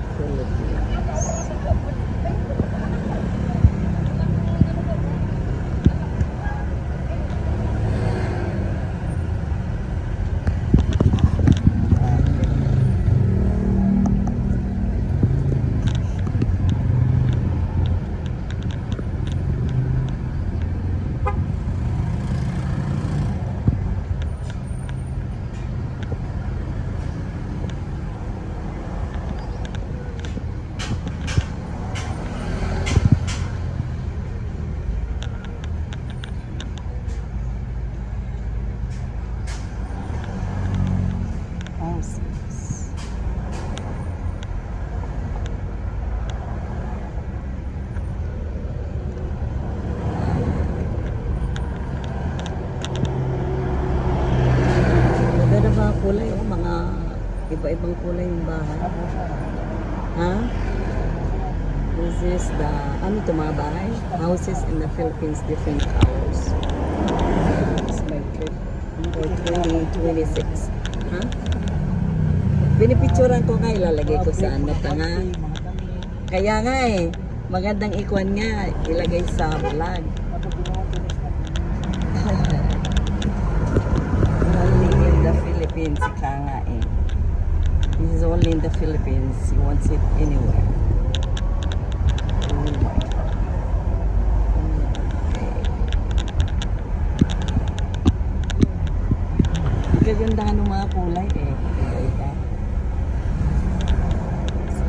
the Philippines. Houses. Ganda na mga kulay, oh, mga iba-ibang kulay yung bahay. Ha? This is the, ano ito mga bahay? Houses in the Philippines, different hours. It's my trip for 2026. Ha? Pinipicturan ko nga, ilalagay ko sa ano tanga. Kaya nga eh, magandang ikuan nga, ilagay sa vlog. Only in the Philippines, ika nga eh. This is only in the Philippines, you won't see it anywhere. Oh my God. Okay. Kagandahan ng mga kulay eh. Iba-iba.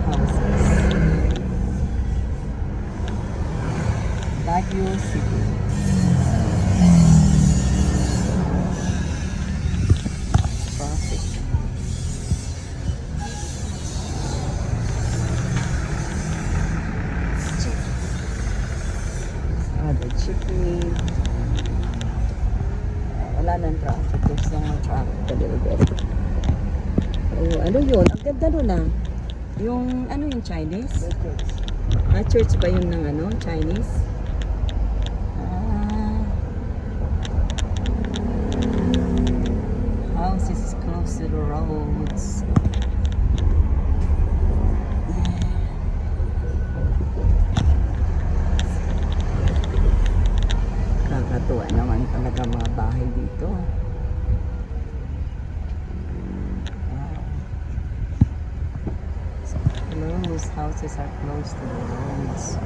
Houses. Baguio City. Traffic. The chippy. Wala nang traffic. There's no more traffic a little bit. Oh, ano yun? Ang ganda nun ah. Yung, ano yung Chinese? Ah, church ba yun ng ano? Chinese? Ah. House is close to the roads. Kakatuwa naman talaga mga bahay dito. Wow. So close. Houses are close to the roads.